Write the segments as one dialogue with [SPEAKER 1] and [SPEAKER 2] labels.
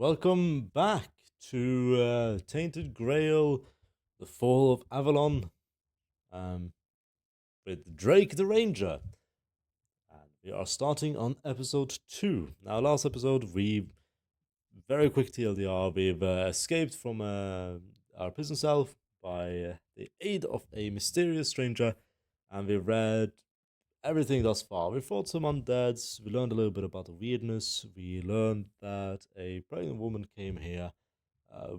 [SPEAKER 1] Welcome back to Tainted Grail, the Fall of Avalon, um, with Drake the Ranger. And we are starting on episode 2. Now, last episode, very quick TLDR, we've escaped from our prison cell by the aid of a mysterious stranger, and we've read everything thus far. We fought some undeads, we learned a little bit about the Wyrdness, we learned that a pregnant woman came here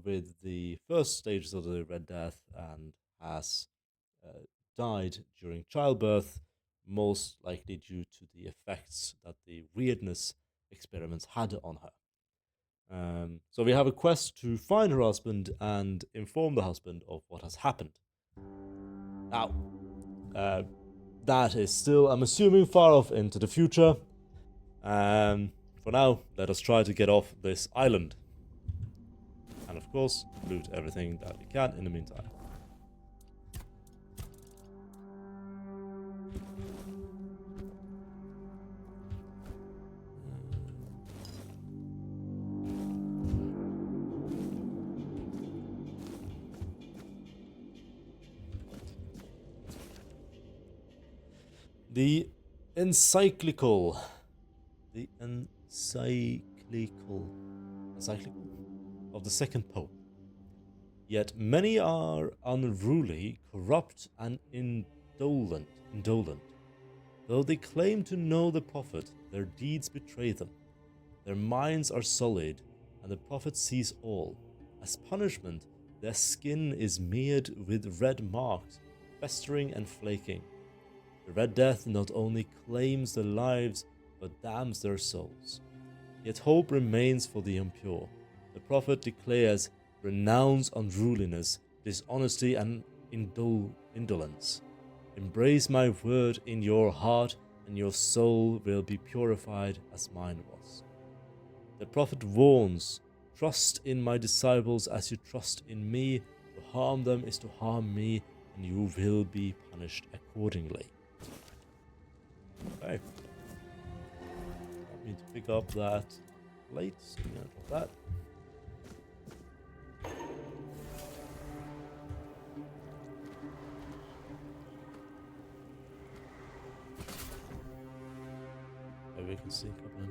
[SPEAKER 1] with the first stages of the Red Death and has died during childbirth, most likely due to the effects that the Wyrdness experiments had on her. So we have a quest to find her husband and inform the husband of what has happened. Now, that is still, I'm assuming, far off into the future. For now, let us try to get off this island. And of course, loot everything that we can in the meantime. The encyclical of the second pope. Yet many are unruly, corrupt, and indolent. Though they claim to know the prophet, their deeds betray them. Their minds are solid, and the prophet sees all. As punishment, their skin is smeared with red marks, festering and flaking. The Red Death not only claims their lives, but damns their souls. Yet hope remains for the impure. The prophet declares, renounce unruliness, dishonesty, and indolence. Embrace my word in your heart, and your soul will be purified as mine was. The prophet warns, trust in my disciples as you trust in me. To harm them is to harm me, and you will be punished accordingly. Okay. I need to pick up that plate. So I'm gonna drop that. Maybe we can see a couple of...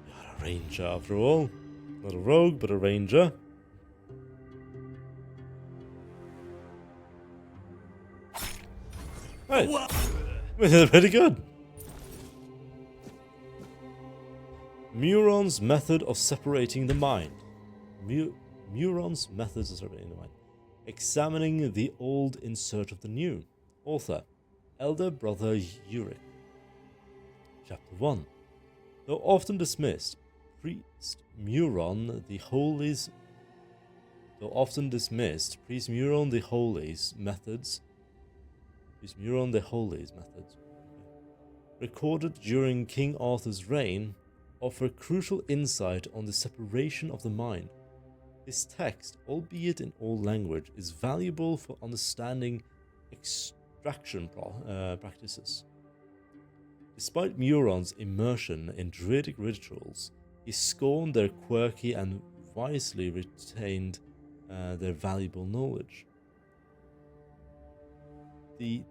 [SPEAKER 1] You're a ranger after all. Not a rogue, but a ranger. Right. We did pretty good. Muron's method of separating the mind. Muron's methods of separating the mind. Examining the old in search of the new. Author, Elder Brother Uric. Chapter 1. Though often dismissed, Priest Muron the Holy's methods, recorded during King Arthur's reign, offer crucial insight on the separation of the mind. This text, albeit in old language, is valuable for understanding extraction practices. Despite Muron's immersion in druidic rituals, he scorned their quirky and wisely retained their valuable knowledge. The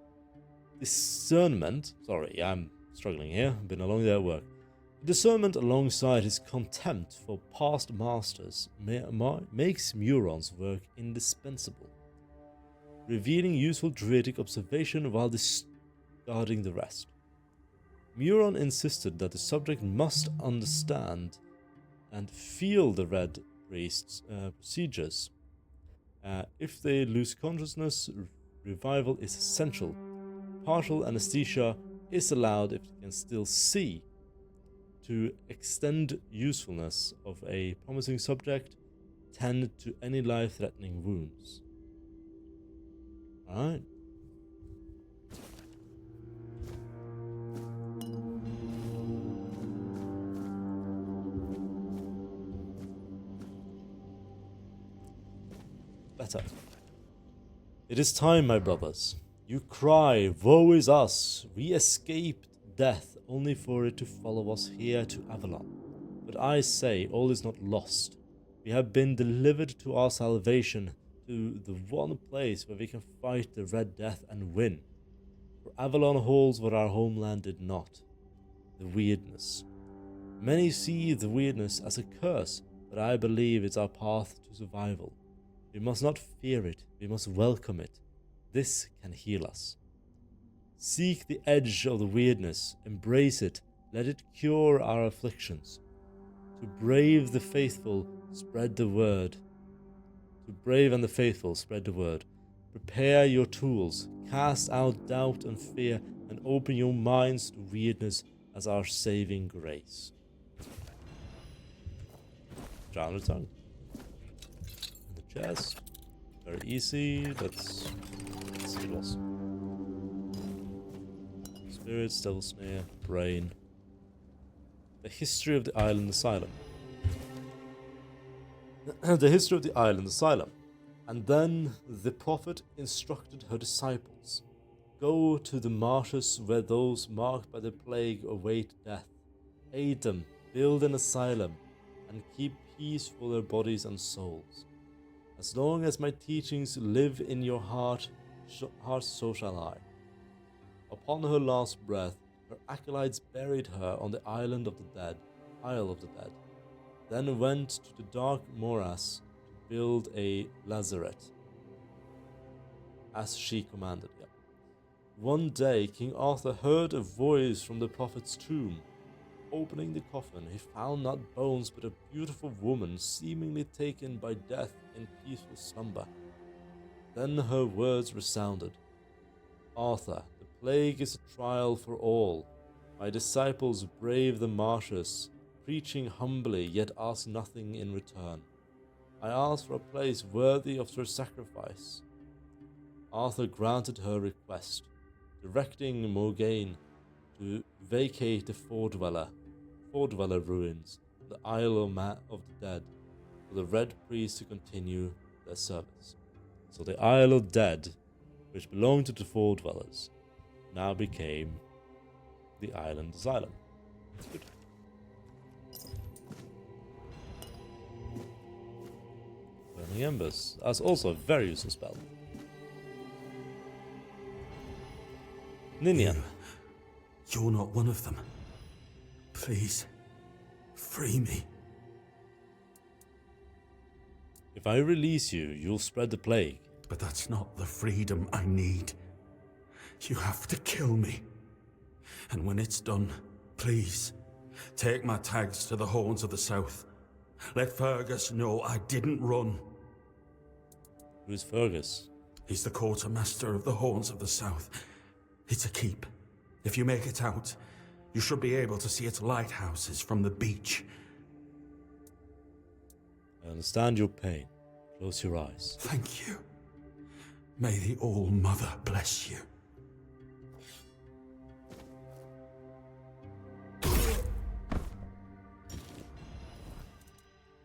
[SPEAKER 1] discernment, sorry, I'm struggling here, been a long day at work. Discernment alongside his contempt for past masters makes Muron's work indispensable, revealing useful druidic observation while discarding the rest. Muron insisted that the subject must understand and feel the Red Priest's procedures. If they lose consciousness, revival is essential. Partial anesthesia is allowed if they can still see. To extend usefulness of a promising subject, tend to any life-threatening wounds. Alright. Better. It is time, my brothers. You cry, woe is us. We escaped death only for it to follow us here to Avalon. But I say all is not lost. We have been delivered to our salvation, to the one place where we can fight the Red Death and win. For Avalon holds what our homeland did not, the Wyrdness. Many see the Wyrdness as a curse, but I believe it's our path to survival. We must not fear it, we must welcome it. This can heal us. Seek the edge of the Wyrdness, embrace it, let it cure our afflictions. To brave the faithful, spread the word. To brave and the faithful, spread the word. Prepare your tools, cast out doubt and fear, and open your minds to Wyrdness as our saving grace. Drown the tongue. In the chest. Very easy. Let's see what else. Spirits, Devil Snare, Brain. The history of the Island Asylum. The history of the Island Asylum. And then the prophet instructed her disciples, go to the marshes where those marked by the plague await death. Aid them, build an asylum, and keep peace for their bodies and souls. As long as my teachings live in your heart, so shall I. Upon her last breath, her acolytes buried her on the Isle of the Dead, then went to the dark morass to build a lazaret, as she commanded. One day, King Arthur heard a voice from the prophet's tomb. Opening the coffin, he found not bones but a beautiful woman seemingly taken by death in peaceful slumber. Then her words resounded. Arthur, the plague is a trial for all. My disciples brave the marshes, preaching humbly, yet ask nothing in return. I ask for a place worthy of their sacrifice. Arthur granted her request, directing Morgaine to vacate the Foredweller ruins, the Isle of the Dead, for the Red Priests to continue their service. So the Isle of Dead, which belonged to the Foredwellers, now became the Island Asylum. Good. Burning Embers. That's also a very useful spell. Ninian.
[SPEAKER 2] You're not one of them. Please, free me.
[SPEAKER 1] If I release you, you'll spread the plague.
[SPEAKER 2] But that's not the freedom I need. You have to kill me. And when it's done, please, take my tags to the Horns of the South. Let Fergus know I didn't run.
[SPEAKER 1] Who's Fergus?
[SPEAKER 2] He's the quartermaster of the Horns of the South. It's a keep. If you make it out, you should be able to see its lighthouses from the beach.
[SPEAKER 1] I understand your pain. Close your eyes.
[SPEAKER 2] Thank you. May the All-Mother bless you.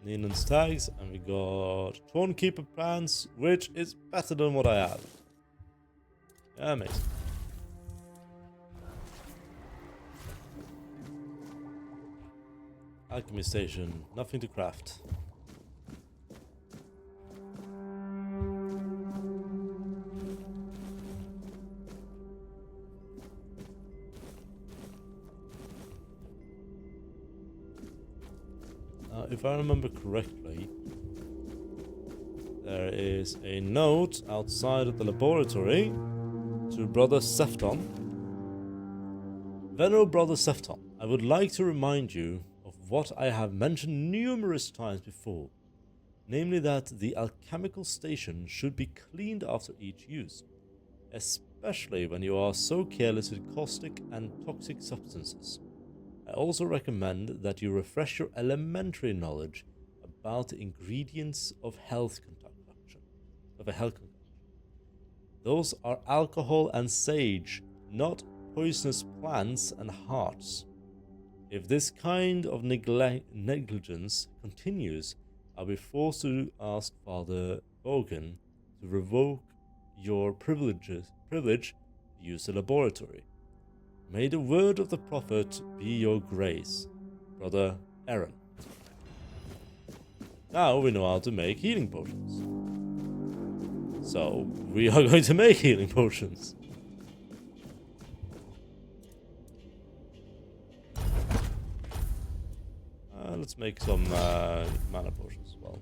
[SPEAKER 1] Ninan's tags, and we got Torn Keeper Pants, which is better than what I had. Yeah, amazing. Alchemy Station, nothing to craft. If I remember correctly, there is a note outside of the laboratory to Brother Sefton. Venerable Brother Sefton, I would like to remind you of what I have mentioned numerous times before, namely that the alchemical station should be cleaned after each use, especially when you are so careless with caustic and toxic substances. I also recommend that you refresh your elementary knowledge about the ingredients of a health concoction. Those are alcohol and sage, not poisonous plants and hearts. If this kind of negligence continues, I'll be forced to ask Father Bogan to revoke your privilege to use the laboratory. May the word of the prophet be your grace, Brother Aaron. Now we know how to make healing potions. So we are going to make healing potions. Let's make some mana potions as well.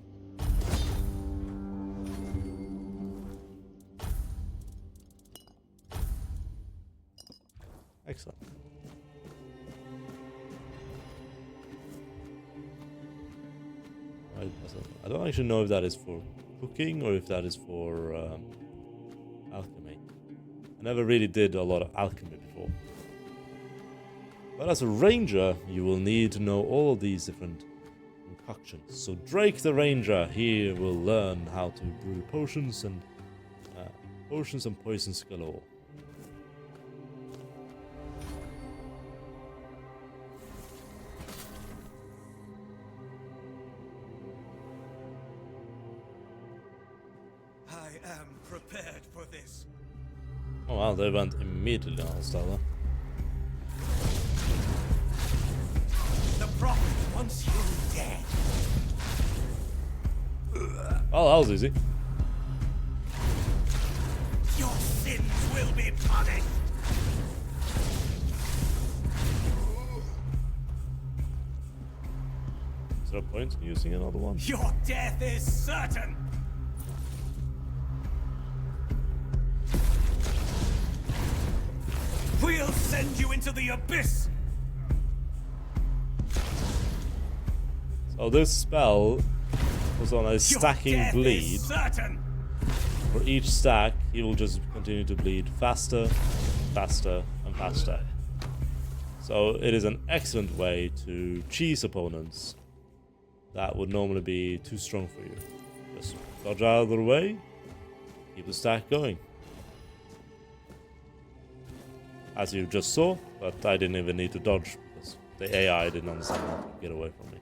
[SPEAKER 1] Excellent. I don't actually know if that is for cooking or if that is for alchemy. I never really did a lot of alchemy before. But as a ranger, you will need to know all of these different concoctions. So Drake the ranger, he will learn how to brew potions and poisons galore.
[SPEAKER 2] I am prepared for this.
[SPEAKER 1] Oh wow, they went immediately on hostile.
[SPEAKER 2] The prophet wants you dead.
[SPEAKER 1] Oh, that was easy.
[SPEAKER 2] Your sins will be punished.
[SPEAKER 1] Is there a point in using another one?
[SPEAKER 2] Your death is certain. We'll send you into the abyss.
[SPEAKER 1] So this spell was on a stacking
[SPEAKER 2] Your death
[SPEAKER 1] bleed.
[SPEAKER 2] is certain.
[SPEAKER 1] For each stack, he will just continue to bleed faster, faster, and faster. So it is an excellent way to cheese opponents that would normally be too strong for you. Just dodge out of their way, keep the stack going. As you just saw, but I didn't even need to dodge because the AI didn't understand how to get away from me.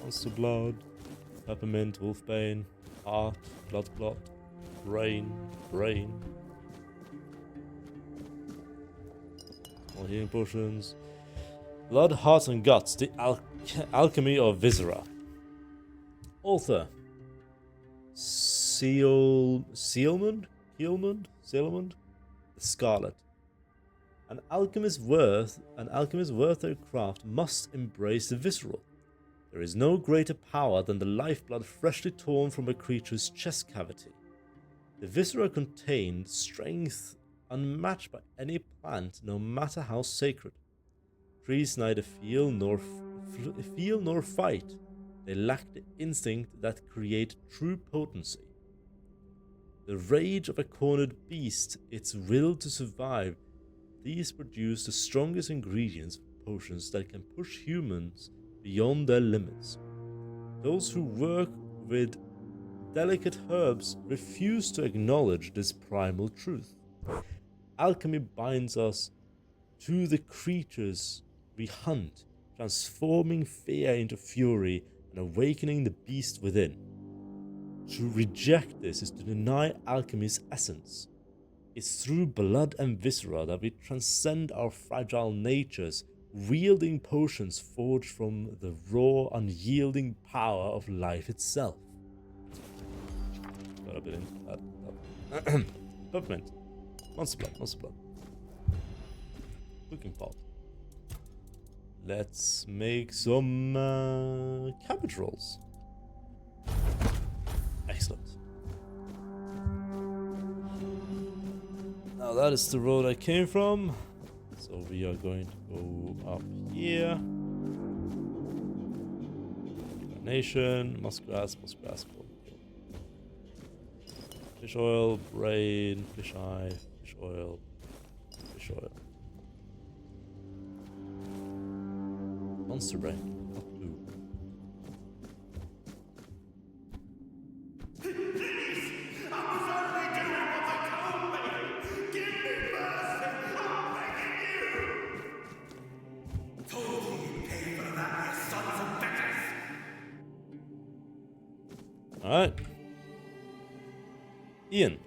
[SPEAKER 1] Monster blood, peppermint, wolfbane, heart, blood clot, brain. More healing potions. Blood, heart, and guts. The alchemy of viscera. Author. Sealmund. The Scarlet. An alchemist's worth their craft must embrace the visceral. There is no greater power than the lifeblood freshly torn from a creature's chest cavity. The viscera contain strength unmatched by any plant, no matter how sacred. Trees neither feel nor fight. They lack the instinct that create true potency. The rage of a cornered beast, its will to survive, these produce the strongest ingredients for potions that can push humans beyond their limits. Those who work with delicate herbs refuse to acknowledge this primal truth. Alchemy binds us to the creatures we hunt, transforming fear into fury and awakening the beast within. To reject this is to deny alchemy's essence. It's through blood and viscera that we transcend our fragile natures, wielding potions forged from the raw, unyielding power of life itself. Got a bit into that. Peppermint. Monster blood. Cooking pot. Let's make some cabbage rolls. Excellent. Now that is the road I came from. So we are going to go up here. Nation, muskgrass. Fish oil, brain, fish eye, fish oil. Monster brain, not blue.
[SPEAKER 2] Please! I was only doing what they told me! Give me
[SPEAKER 1] Alright. Ian,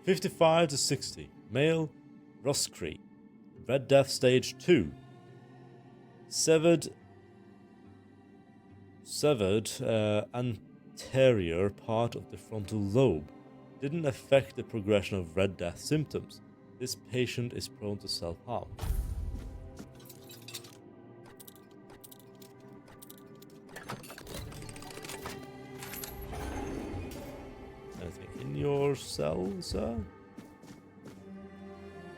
[SPEAKER 1] 55 to 60, male, Ruscree, Red Death Stage 2. Severed anterior part of the frontal lobe. Didn't affect the progression of Red Death symptoms. This patient is prone to self-harm. Anything in your cell, sir?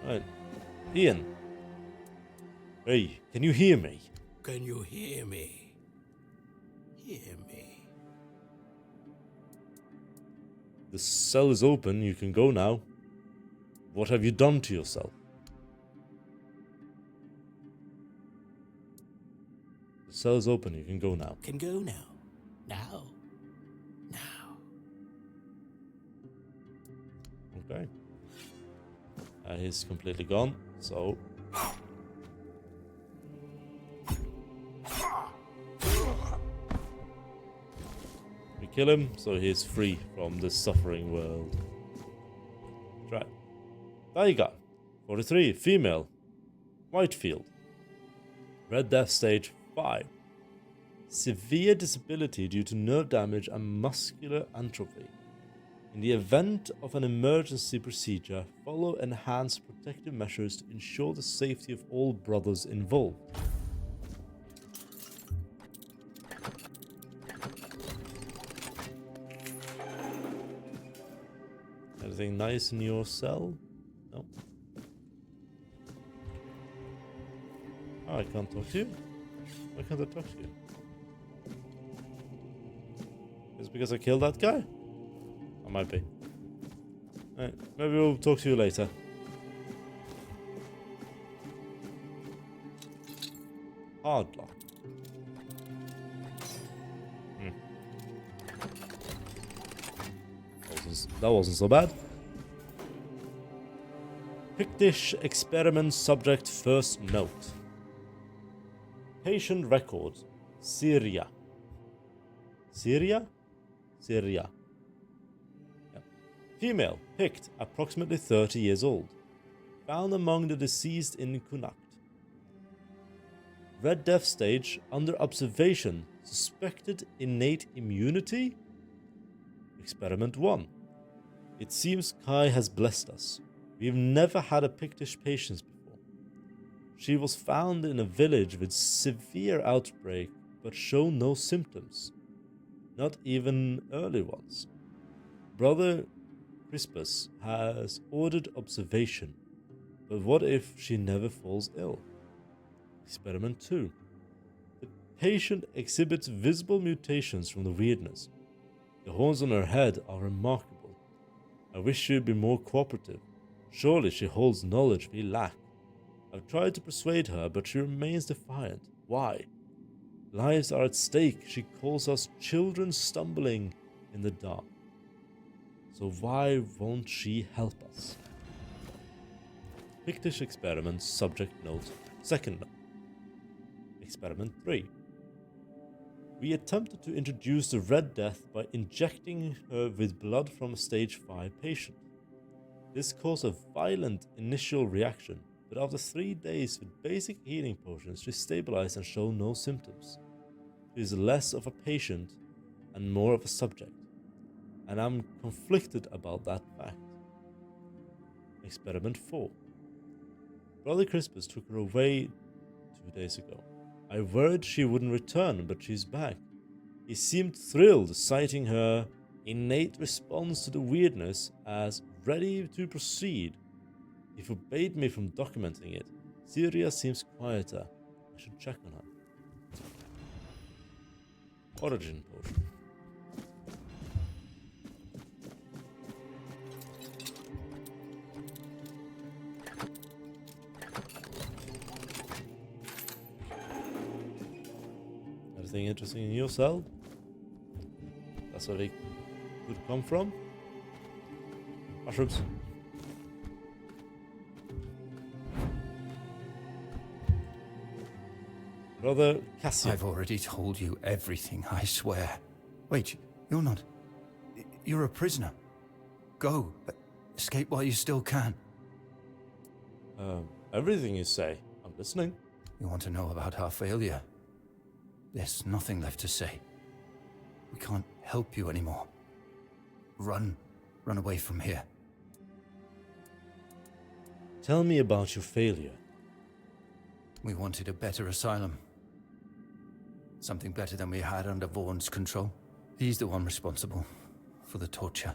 [SPEAKER 1] Right. Ian. Hey, can you hear me?
[SPEAKER 3] Can you hear me? Hear me.
[SPEAKER 1] The cell is open, you can go now. What have you done to yourself? The cell is open, you can go now.
[SPEAKER 3] Can go now. Now. Now.
[SPEAKER 1] Okay. He's completely gone, so... we kill him, so he's free from the suffering world. Right. Taiga, 43, female, Whitefield. Red Death Stage 5. Severe disability due to nerve damage and muscular atrophy. In the event of an emergency procedure, follow enhanced protective measures to ensure the safety of all brothers involved. Anything nice in your cell? No. Oh, I can't talk to you? Why can't I talk to you? Is it because I killed that guy? I might be. Alright, maybe we'll talk to you later. Hard lock. That wasn't so bad. Pictish experiment subject first note. Patient record. Syria. Syria? Syria. Yep. Female. Picked. Approximately 30 years old. Found among the deceased in Connacht. Red Death Stage. Under observation. Suspected innate immunity? Experiment 1. It seems Kai has blessed us. We've never had a Pictish patient before. She was found in a village with severe outbreak, but show no symptoms. Not even early ones. Brother Crispus has ordered observation, but what if she never falls ill? Experiment 2. The patient exhibits visible mutations from the Wyrdness. The horns on her head are remarkable. I wish she'd be more cooperative. Surely she holds knowledge we lack. I've tried to persuade her, but she remains defiant. Why? Lives are at stake. She calls us children stumbling in the dark. So why won't she help us? Pictish experiment, subject note, second note. Experiment 3. We attempted to introduce the Red Death by injecting her with blood from a stage 5 patient. This caused a violent initial reaction, but after 3 days with basic healing potions, she stabilized and showed no symptoms. She is less of a patient and more of a subject, and I'm conflicted about that fact. Experiment 4. Brother Crispus took her away 2 days ago. I worried she wouldn't return, but she's back. He seemed thrilled, citing her innate response to the Wyrdness as ready to proceed. He forbade me from documenting it. Syria seems quieter. I should check on her. Origin potion. Anything interesting in your cell? That's where they could come from. Mushrooms. Brother Cassian.
[SPEAKER 4] I've already told you everything, I swear. Wait, you're not... You're a prisoner. Go. Escape while you still can.
[SPEAKER 1] Everything you say. I'm listening.
[SPEAKER 4] You want to know about our failure? There's nothing left to say. We can't help you anymore. Run. Run away from here.
[SPEAKER 1] Tell me about your failure.
[SPEAKER 4] We wanted a better asylum. Something better than we had under Vaughn's control. He's the one responsible for the torture.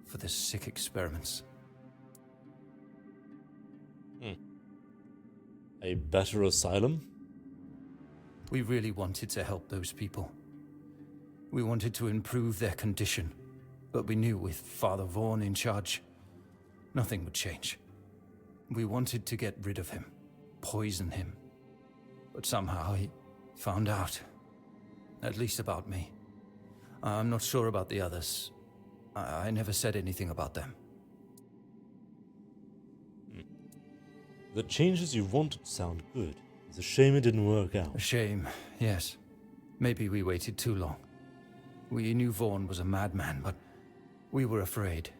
[SPEAKER 4] For the sick experiments.
[SPEAKER 1] A better asylum?
[SPEAKER 4] We really wanted to help those people. We wanted to improve their condition. But we knew with Father Vaughn in charge, nothing would change. We wanted to get rid of him. Poison him. But somehow he found out. At least about me. I'm not sure about the others. I never said anything about them.
[SPEAKER 1] The changes you wanted sound good. It's a shame it didn't work out.
[SPEAKER 4] A shame, yes. Maybe we waited too long. We knew Vaughn was a madman, but we were afraid.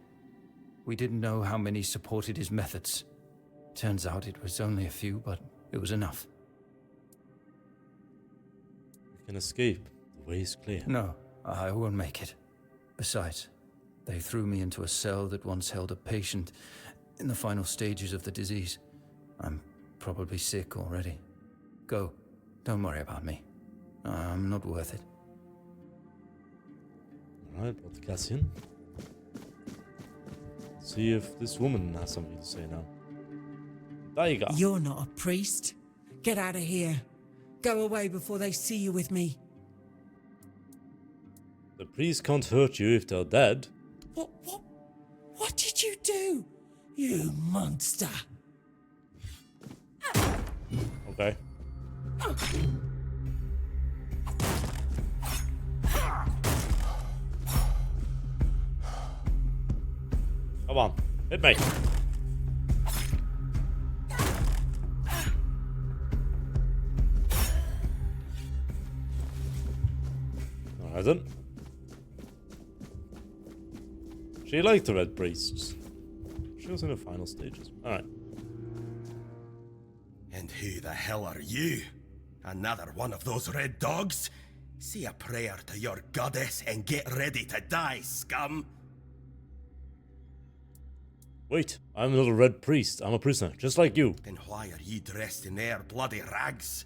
[SPEAKER 4] We didn't know how many supported his methods. Turns out it was only a few, but it was enough.
[SPEAKER 1] You can escape. The way is clear.
[SPEAKER 4] No, I won't make it. Besides, they threw me into a cell that once held a patient in the final stages of the disease. I'm probably sick already. Go. Don't worry about me. I'm not worth it.
[SPEAKER 1] Alright, Brother Cassian. See if this woman has something to say now. There you go.
[SPEAKER 5] You're not a priest. Get out of here. Go away before they see you with me.
[SPEAKER 1] The priest can't hurt you if they're dead.
[SPEAKER 5] What did you do? You monster.
[SPEAKER 1] Okay. Come on, hit me. Alright then. She liked the red priests. She was in the final stages. Alright.
[SPEAKER 3] And who the hell are you? Another one of those red dogs? Say a prayer to your goddess and get ready to die, scum!
[SPEAKER 1] Wait, I'm not a red priest. I'm a prisoner, just like you.
[SPEAKER 3] Then why are you dressed in their bloody rags?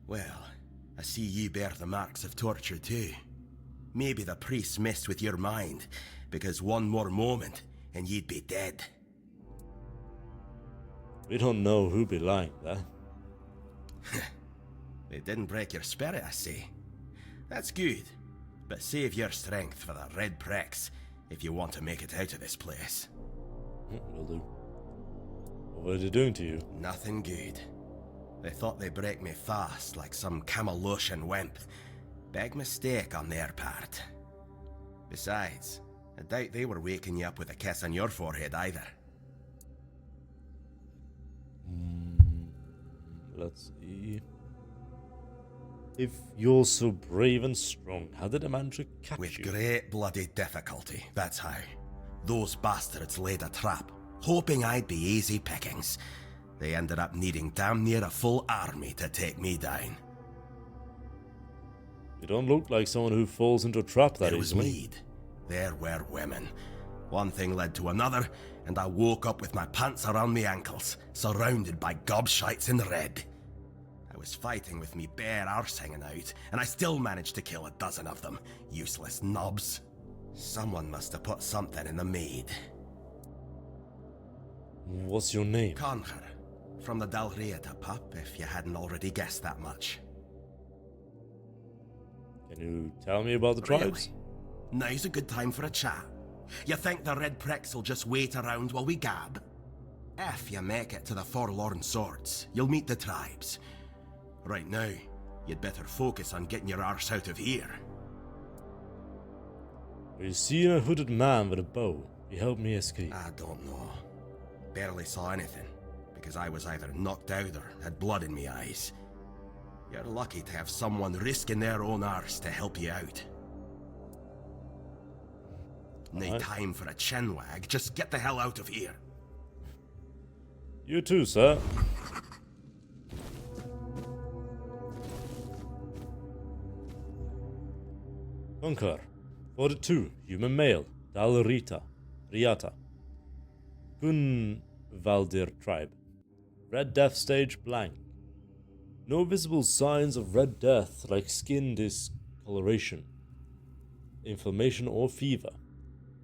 [SPEAKER 3] Well, I see you bear the marks of torture too. Maybe the priests messed with your mind, because one more moment and you'd be dead.
[SPEAKER 1] We don't know who be lying there.
[SPEAKER 3] It didn't break your spirit, I say. That's good, but save your strength for the red pricks if you want to make it out of this place.
[SPEAKER 1] Will do. What are they doing to you?
[SPEAKER 3] Nothing good. They thought they'd break me fast, like some Camalosian wimp. Big mistake on their part. Besides, I doubt they were waking you up with a kiss on your forehead either.
[SPEAKER 1] Let's see. If you're so brave and strong, how did they manage to catch
[SPEAKER 3] With
[SPEAKER 1] you?
[SPEAKER 3] great bloody difficulty, that's how. Those bastards laid a trap, hoping I'd be easy pickings. They ended up needing damn near a full army to take me down.
[SPEAKER 1] You don't look like someone who falls into a trap that
[SPEAKER 3] There was
[SPEAKER 1] easily.
[SPEAKER 3] mead. There were women. One thing led to another, and I woke up with my pants around my ankles, surrounded by gobshites in red. I was fighting with me bare arse hanging out, and I still managed to kill a dozen of them. Useless knobs. Someone must have put something in the mead.
[SPEAKER 1] What's your name?
[SPEAKER 3] Conher, from the Dalrieta pup, if you hadn't already guessed that much.
[SPEAKER 1] Can you tell me about the tribes?
[SPEAKER 3] Really? Now's a good time for a chat. You think the red pricks will just wait around while we gab? If you make it to the Forlorn Swords, you'll meet the tribes. Right now, you'd better focus on getting your arse out of here.
[SPEAKER 1] We see a hooded man with a bow. He helped me escape.
[SPEAKER 3] I don't know. Barely saw anything, because I was either knocked out or had blood in me eyes. You're lucky to have someone risking their own arse to help you out. No
[SPEAKER 1] Right.
[SPEAKER 3] time for a chinwag. Just get the hell out of here.
[SPEAKER 1] You too, sir. Conquer. 42. Human male. Riata. Gunvaldir tribe. Red death stage blank. No visible signs of red death like skin discoloration, inflammation or fever.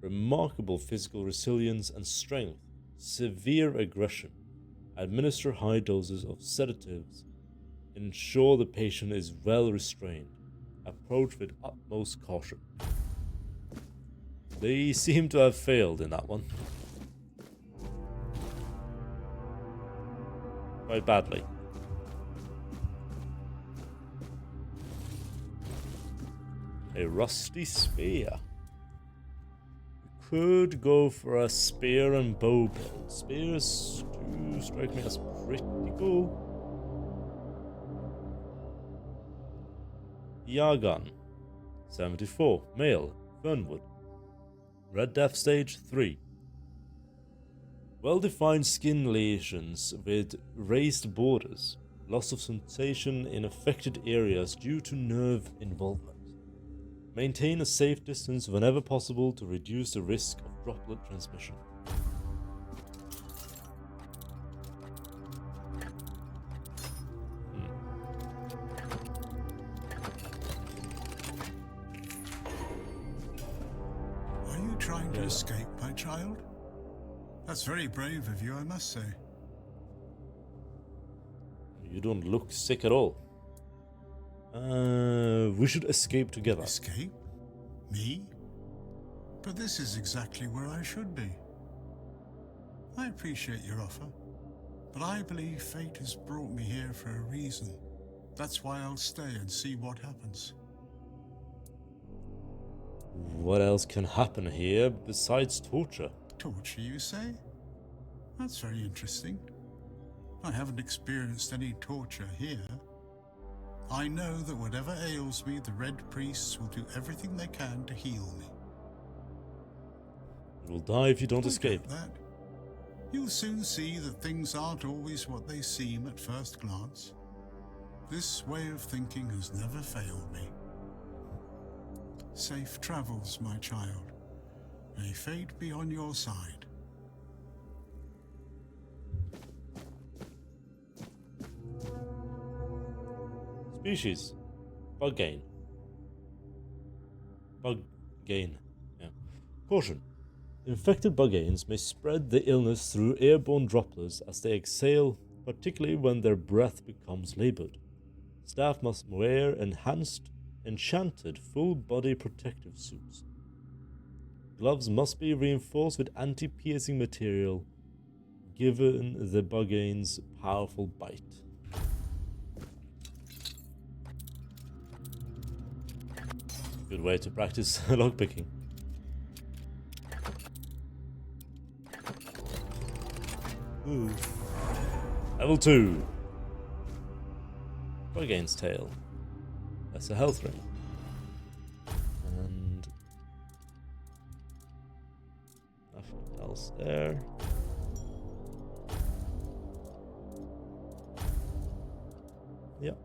[SPEAKER 1] Remarkable physical resilience and strength. Severe aggression. Administer high doses of sedatives. Ensure the patient is well restrained. Approach with utmost caution. They seem to have failed in that one. Quite badly. A rusty spear. We could go for a spear and bow build. Spears do strike me as pretty cool. Yagan. 74. Male. Fernwood. Red Death Stage 3. Well-defined skin lesions with raised borders. Loss of sensation in affected areas due to nerve involvement. Maintain a safe distance whenever possible to reduce the risk of droplet transmission.
[SPEAKER 6] Are you trying to escape, my child? That's very brave of you, I must say.
[SPEAKER 1] You don't look sick at all. We should escape together.
[SPEAKER 6] Escape? Me? But this is exactly where I should be. I appreciate your offer, but I believe fate has brought me here for a reason. That's why I'll stay and see what happens.
[SPEAKER 1] What else can happen here besides torture?
[SPEAKER 6] Torture, you say? That's very interesting. I haven't experienced any torture here. I know that whatever ails me, the Red Priests will do everything they can to heal me.
[SPEAKER 1] You will die if you don't
[SPEAKER 6] I
[SPEAKER 1] escape.
[SPEAKER 6] get that. You'll soon see that things aren't always what they seem at first glance. This way of thinking has never failed me. Safe travels, my child. May fate be on your side.
[SPEAKER 1] Species. Buggain. Buggain. Yeah. Caution. Infected buggains may spread the illness through airborne droplets as they exhale, particularly when their breath becomes labored. Staff must wear enchanted full-body protective suits. Gloves must be reinforced with anti-piercing material, given the buggain's powerful bite. Good way to practice lockpicking. Ooh. Level 2. Buggain's tail. That's a health ring. And nothing else there. Yep.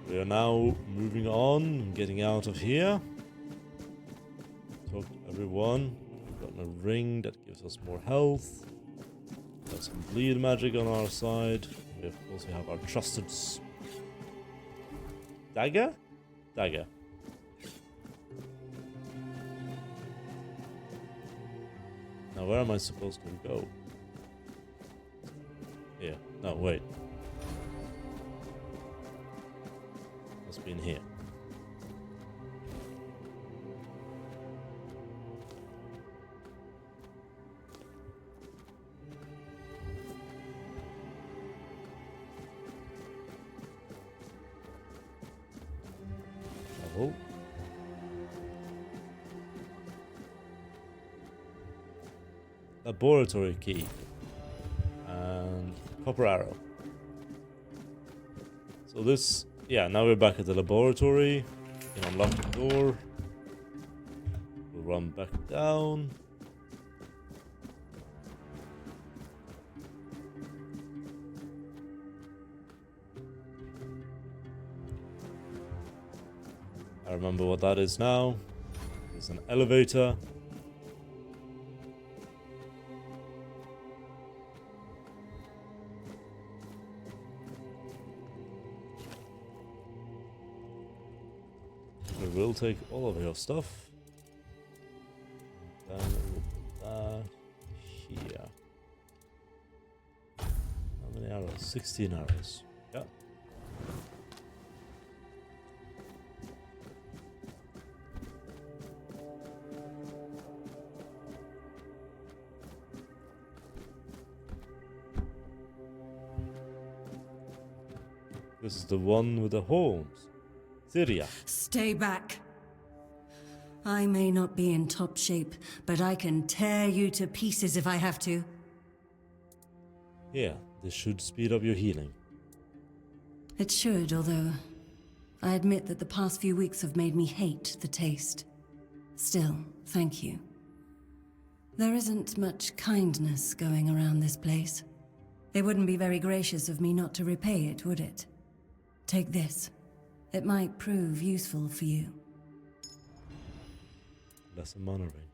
[SPEAKER 1] We are now moving on and getting out of here. Talk to everyone. We've gotten a ring that gives us more health. Got some bleed magic on our side. We of course have our trusted dagger? Dagger. Now where am I supposed to go? Here. No, wait. Must be in here. Travel. Laboratory key. And copper arrow. So this, yeah, now we're back at the laboratory. We can unlock the door. We'll run back down. I remember what that is now. There's an elevator. We will take all of your stuff. And then we'll put that here. How many arrows? 16 arrows. Yeah. This is the one with the horns. Syria.
[SPEAKER 7] Stay back. I may not be in top shape, but I can tear you to pieces if I have to.
[SPEAKER 1] Here, this should speed up your healing.
[SPEAKER 7] It should, although I admit that the past few weeks have made me hate the taste. Still, thank you. There isn't much kindness going around this place. It wouldn't be very gracious of me not to repay it, would it? Take this. It might prove useful for you.
[SPEAKER 1] Lesser mana ring.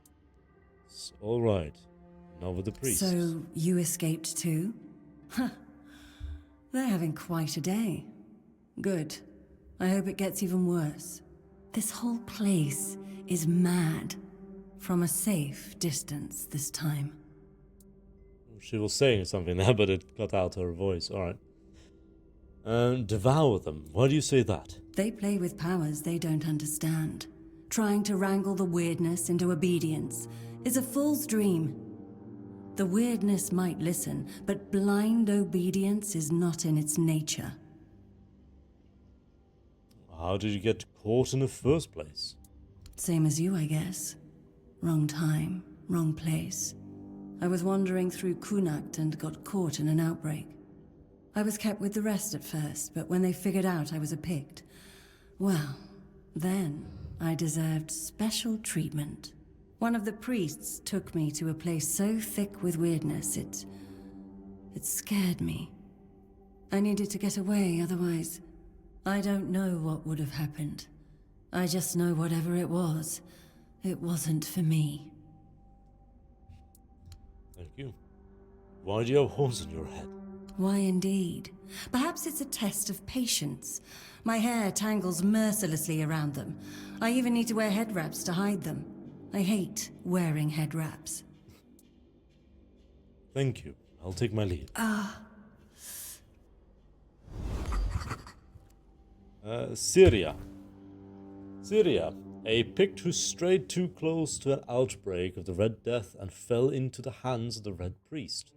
[SPEAKER 1] It's alright. Now with the priest.
[SPEAKER 7] So, you escaped too? Huh. They're having quite a day. Good. I hope it gets even worse. This whole place is mad. From a safe distance this time.
[SPEAKER 1] She was saying something there, but it cut out her voice. Alright. Devour them. Why do you say that?
[SPEAKER 7] They play with powers they don't understand. Trying to wrangle the Wyrdness into obedience is a fool's dream. The Wyrdness might listen, but blind obedience is not in its nature.
[SPEAKER 1] How did you get caught in the first place?
[SPEAKER 7] Same as you, I guess. Wrong time, wrong place. I was wandering through Kunakt and got caught in an outbreak. I was kept with the rest at first, but when they figured out I was a Pict, well, then I deserved special treatment. One of the priests took me to a place so thick with Wyrdness, it scared me. I needed to get away, otherwise I don't know what would have happened. I just know whatever it wasn't for me.
[SPEAKER 1] Thank you. Why do you have horns on your head?
[SPEAKER 7] Why indeed? Perhaps it's a test of patience. My hair tangles mercilessly around them. I even need to wear head wraps to hide them. I hate wearing head wraps.
[SPEAKER 1] Thank you. I'll take my leave. Syria. Syria, a Pict who strayed too close to an outbreak of the Red Death and fell into the hands of the Red Priest.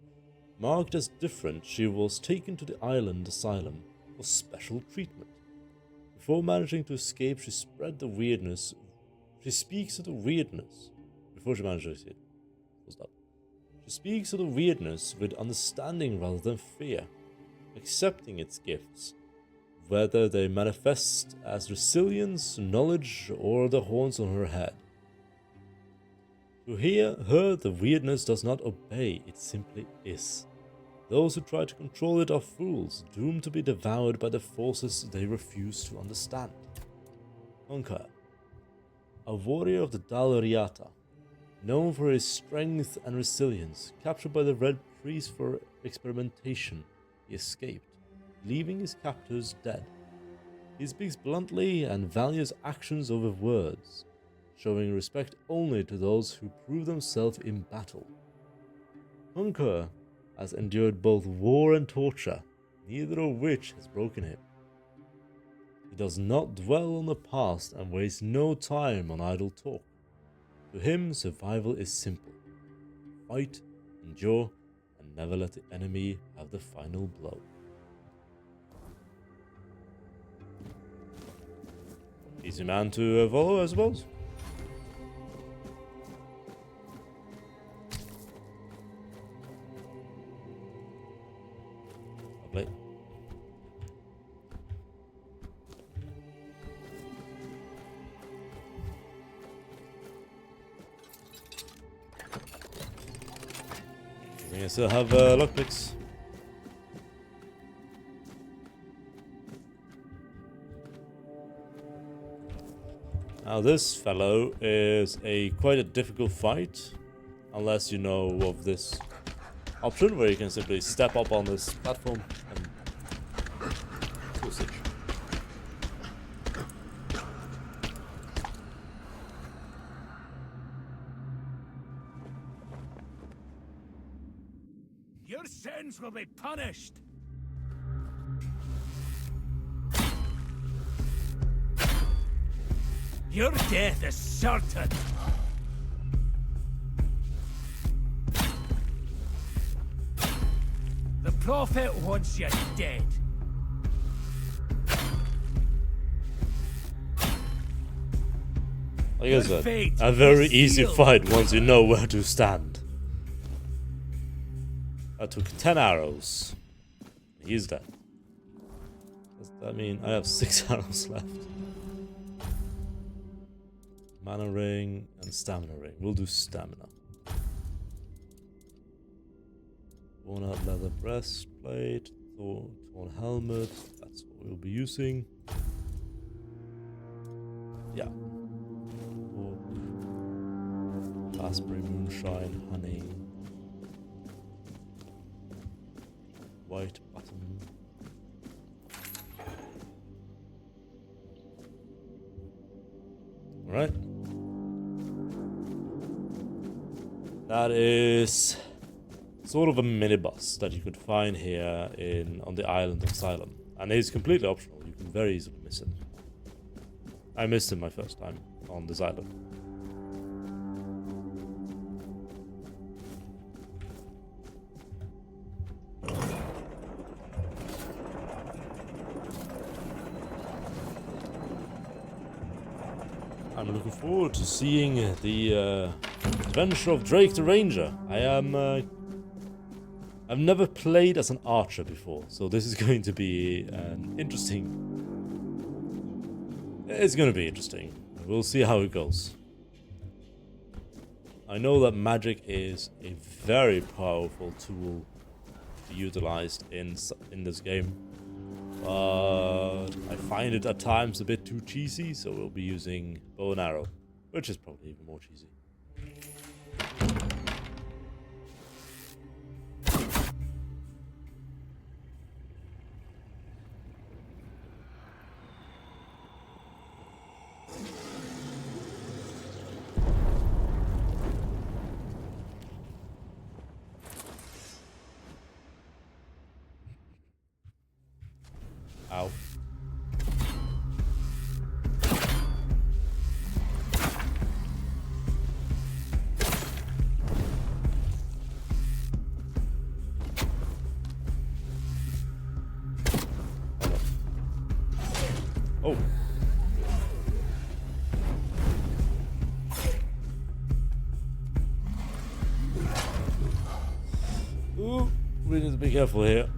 [SPEAKER 1] Marked as different, she was taken to the Island Asylum for special treatment. Before managing to escape, she spread the Wyrdness. She speaks of the Wyrdness. Before she managed to escape. She speaks of the Wyrdness with understanding rather than fear, accepting its gifts, whether they manifest as resilience, knowledge, or the horns on her head. To hear her, the Wyrdness does not obey, it simply is. Those who try to control it are fools, doomed to be devoured by the forces they refuse to understand. Hunker, a warrior of the Dalriata, known for his strength and resilience, captured by the Red Priest for experimentation, he escaped, leaving his captors dead. He speaks bluntly and values actions over words, showing respect only to those who prove themselves in battle. Hunker has endured both war and torture, neither of which has broken him. He does not dwell on the past and wastes no time on idle talk. To him, survival is simple. Fight, endure, and never let the enemy have the final blow. Easy man to follow, I suppose. Lovely. think I still have lockpicks. Now this fellow is quite a difficult fight, unless you know of this option where you can simply step up on this platform and twist it.
[SPEAKER 8] Your sins will be punished. Your death is certain. The Prophet wants you dead.
[SPEAKER 1] Like I said,
[SPEAKER 8] fate
[SPEAKER 1] a very
[SPEAKER 8] is
[SPEAKER 1] easy
[SPEAKER 8] sealed.
[SPEAKER 1] fight once you know where to stand. I took 10 arrows. He's dead. Does that mean I have 6 arrows left? Mana ring and stamina ring. We'll do stamina. Worn out leather breastplate, torn helmet. That's what we'll be using. Yeah. Raspberry moonshine, honey. White button. Alright. That is sort of a minibus that you could find here on the Island Asylum. And it's completely optional. You can very easily miss him. I missed him my first time on this island. I'm looking forward to seeing the adventure of Drake the Ranger. I've never played as an archer before, so this is going to be an interesting. It's going to be interesting. We'll see how it goes. I know that magic is a very powerful tool to be utilized in this game. I find it at times a bit too cheesy, so we'll be using bow and arrow, which is probably even more cheesy. Ow. Oh. Ooh, we need to be careful here.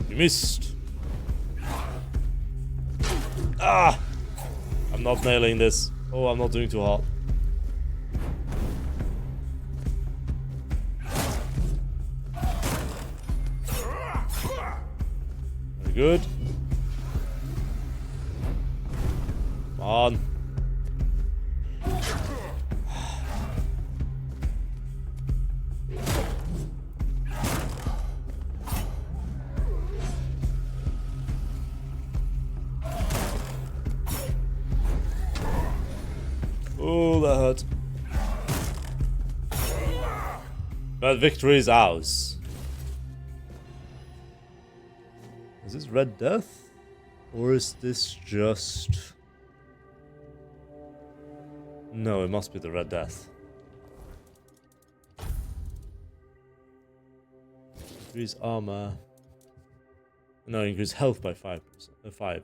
[SPEAKER 1] You missed. Ah! I'm not nailing this. Oh, I'm not doing too hard. Very good. Come on. Oh, that hurt. But victory is ours. Is this Red Death? Or is this just... No, it must be the Red Death. Increase armor. No, increase health by 5%. 5.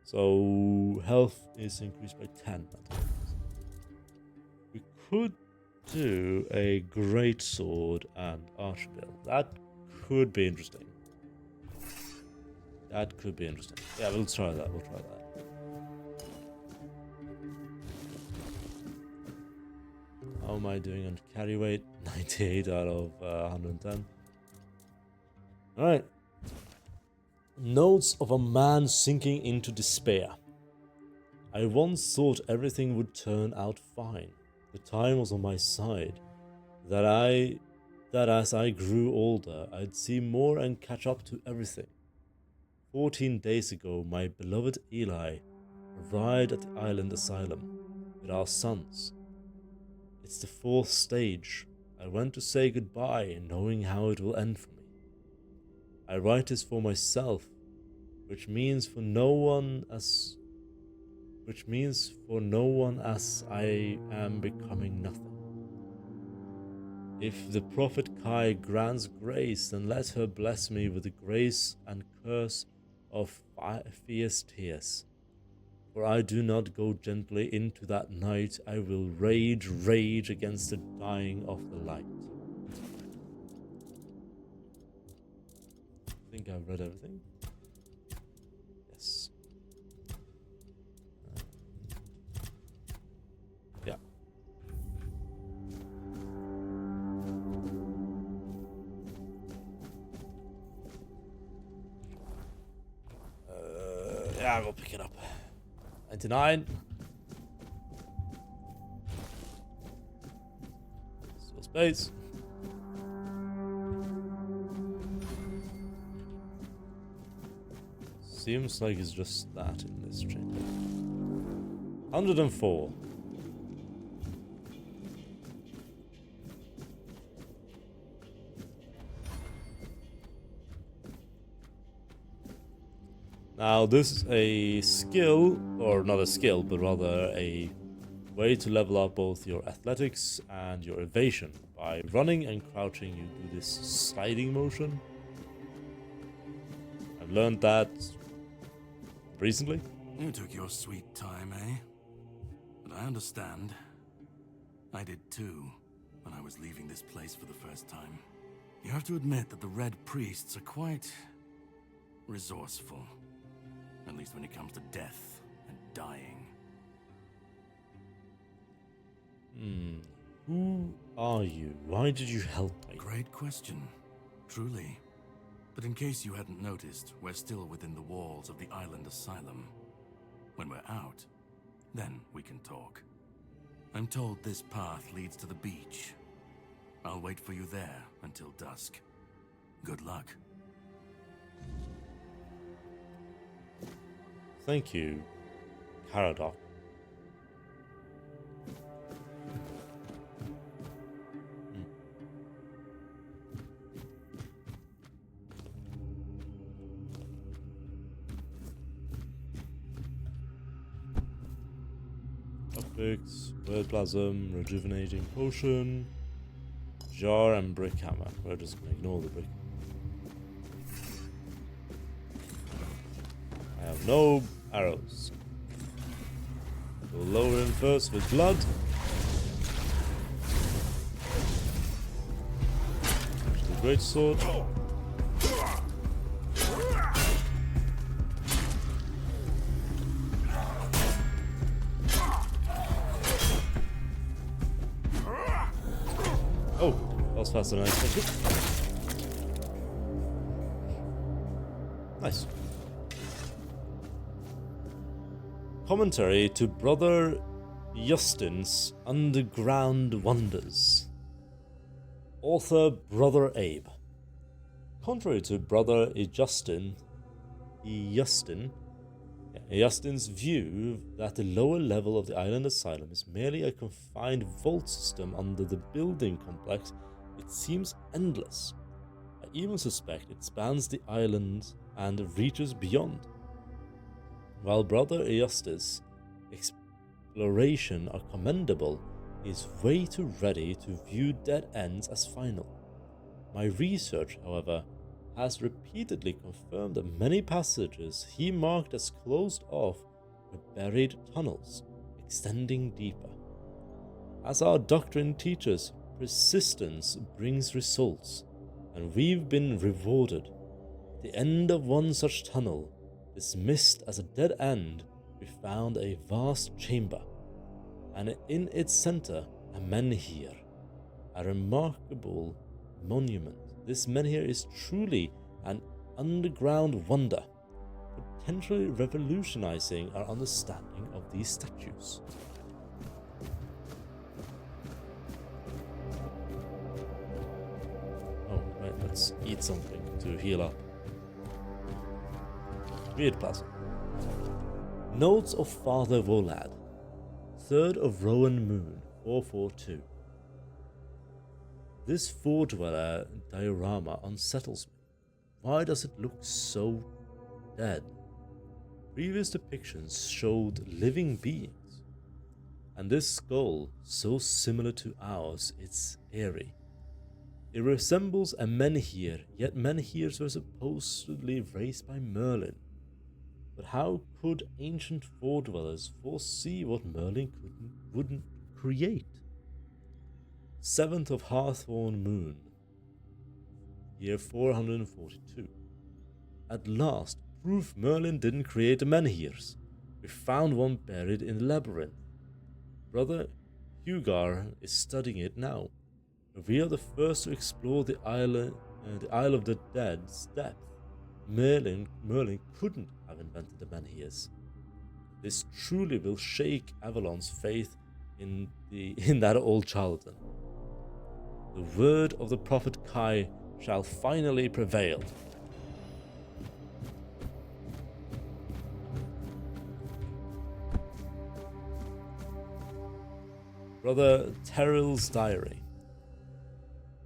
[SPEAKER 1] So health is increased by 10. We could do a great sword and archer build. That could be interesting. That could be interesting. Yeah, we'll try that. How am I doing on carry weight? 98 out of 110. Alright. Notes of a man sinking into despair. I once thought everything would turn out fine. The time was on my side. That as I grew older, I'd see more and catch up to everything. 14 days ago, my beloved Eli arrived at the Island Asylum with our sons. It's the 4th stage. I went to say goodbye, knowing how it will end for me. I write this for myself, which means for no one as I am becoming nothing. If the prophet Kai grants grace, then let her bless me with the grace and curse of fierce tears. For I do not go gently into that night, I will rage against the dying of the light. I think I've read everything. Yes. Yeah. Yeah, we'll pick it up. 99. Still space. Seems like it's just that in this chamber. 104. Now this is a skill, or not a skill, but rather a way to level up both your athletics and your evasion. By running and crouching, you do this sliding motion. I've learned that recently.
[SPEAKER 2] You took your sweet time, eh? But I understand. I did too, when I was leaving this place for the first time. You have to admit that the Red Priests are quite resourceful. At least when it comes to death and dying.
[SPEAKER 1] Who are you? Why did you help me?
[SPEAKER 2] Great question, truly. But in case you hadn't noticed, we're still within the walls of the Island Asylum. When we're out, then we can talk. I'm told this path leads to the beach. I'll wait for you there until dusk. Good luck.
[SPEAKER 1] Thank you, Caradoc. Topics, Wyrdplasm, Rejuvenating Potion, Jar and Brick Hammer. We're just gonna ignore the brick. I have no arrows. We'll lower him first with blood. The great sword. Oh, that was faster than I expected. Nice. Commentary to Brother Justin's Underground Wonders. Author Brother Abe. Contrary to Brother Justin's view that the lower level of the Island Asylum is merely a confined vault system under the building complex, it seems endless. I even suspect it spans the island and reaches beyond. While Brother Justice's exploration are commendable, he is way too ready to view dead ends as final. My research, however, has repeatedly confirmed that many passages he marked as closed off were buried tunnels, extending deeper. As our doctrine teaches, persistence brings results, and we've been rewarded. the end of one such tunnel, dismissed as a dead end, we found a vast chamber, and in its center a menhir, a remarkable monument. This menhir is truly an underground wonder, potentially revolutionizing our understanding of these statues. Oh, right, let's eat something to heal up. Weird puzzle. Notes of Father Volad, 3rd of Rowan Moon, 442. This four-dweller diorama unsettles me. Why does it look so dead? Previous depictions showed living beings, and this skull, so similar to ours, it's eerie. It resembles a menhir, yet menhirs were supposedly raised by Merlin. But how could ancient four-dwellers foresee what Merlin wouldn't create? 7th of Hearthorn Moon, year 442. At last, proof Merlin didn't create the menhirs. We found one buried in the labyrinth. Brother Hugar is studying it now. We are the first to explore the Isle of the Dead's depth. Merlin couldn't have invented the menhirs. This truly will shake Avalon's faith in that old charlatan. The word of the prophet Kai shall finally prevail. Brother Terrell's diary.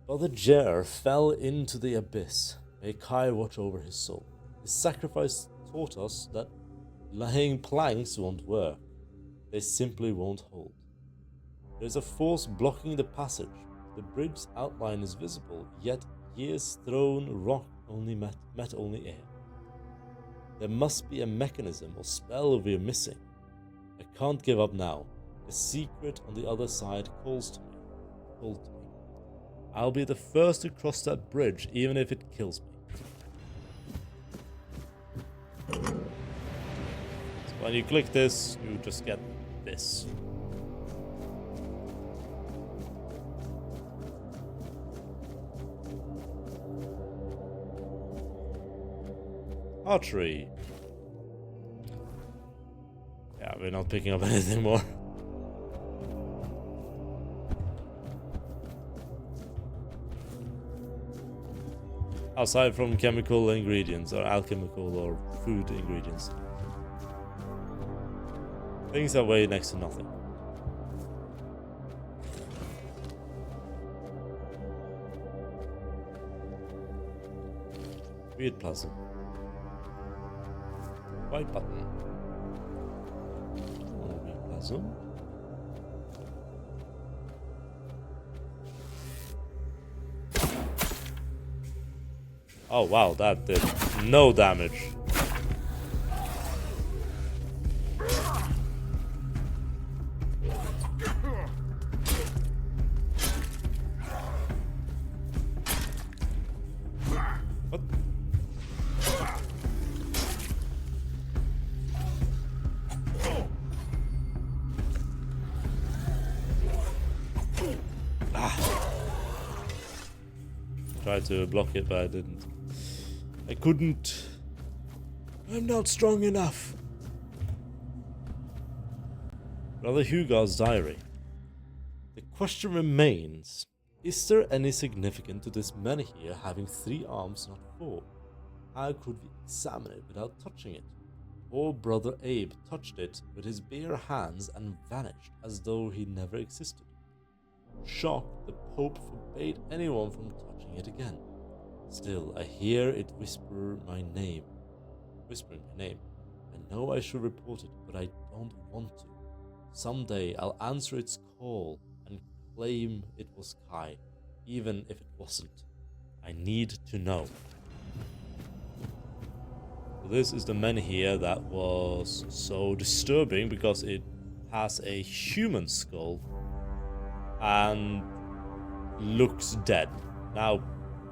[SPEAKER 1] Brother Jer fell into the abyss. May Kai watch over his soul. His sacrifice taught us that laying planks won't work. They simply won't hold. There's a force blocking the passage. The bridge's outline is visible, yet years thrown rock only met only air. There must be a mechanism or spell we're missing. I can't give up now. The secret on the other side calls to me. I'll be the first to cross that bridge, even if it kills me. So when you click this, you just get this. Archery. Yeah, we're not picking up anything more. Aside from chemical ingredients or alchemical or food ingredients. Things that weigh next to nothing. Weird puzzle. White button. Weird puzzle. Oh wow, that did no damage. What? Tried to block it, but I didn't. I couldn't. I'm not strong enough. Brother Hugar's diary. The question remains, is there any significance to this menhir having 3 arms, not 4? How could we examine it without touching it? Poor Brother Abe touched it with his bare hands and vanished as though he never existed. Shocked, the Pope forbade anyone from touching it again. Still, I hear it whispering my name. I know I should report it, but I don't want to. Someday I'll answer its call and claim it was Kai, even if it wasn't. I need to know. So this is the menhir that was so disturbing because it has a human skull and looks dead. Now,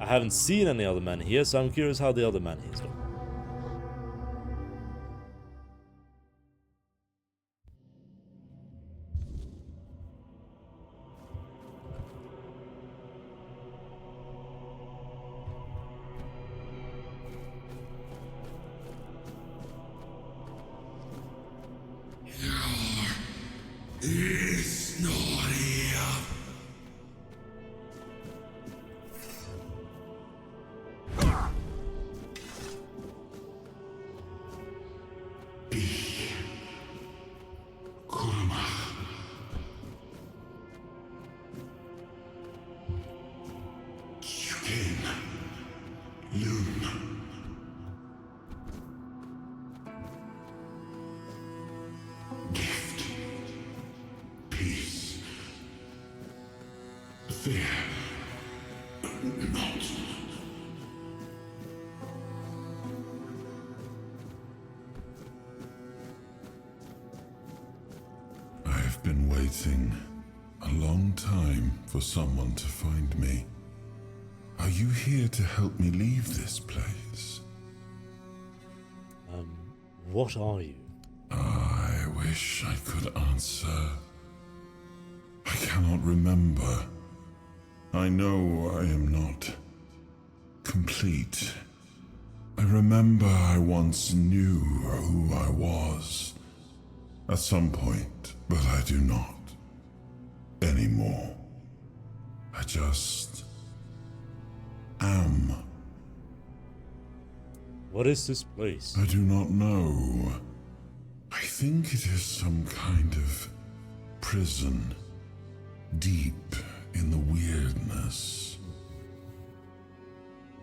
[SPEAKER 1] I haven't seen any other men here, so I'm curious how the other men here look.
[SPEAKER 2] It's not here.
[SPEAKER 9] I've been waiting a long time for someone to find me. Are you here to help me leave this place?
[SPEAKER 1] What are you?
[SPEAKER 9] I wish I could answer. I cannot remember. I know I am not complete. I remember I once knew who I was at some point, but I do not anymore. I just am.
[SPEAKER 1] What is this place?
[SPEAKER 9] I do not know. I think it is some kind of prison, deep in the Wyrdness.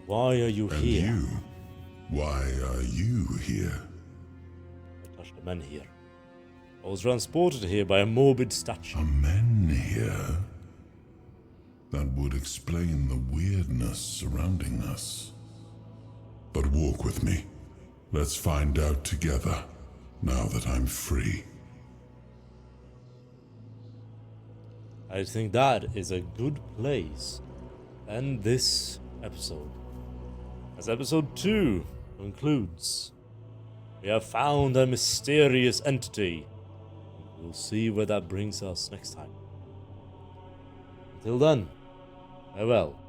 [SPEAKER 1] Why are you
[SPEAKER 9] And
[SPEAKER 1] here?
[SPEAKER 9] you? Why are you here?
[SPEAKER 1] I touched a menhir. I was transported here by a morbid statue.
[SPEAKER 9] A menhir? That would explain the weirdness surrounding us. But walk with me. Let's find out together, now that I'm free.
[SPEAKER 1] I think that is a good place to end this episode. As episode 2 concludes, we have found a mysterious entity. We'll see where that brings us next time. Until then, farewell.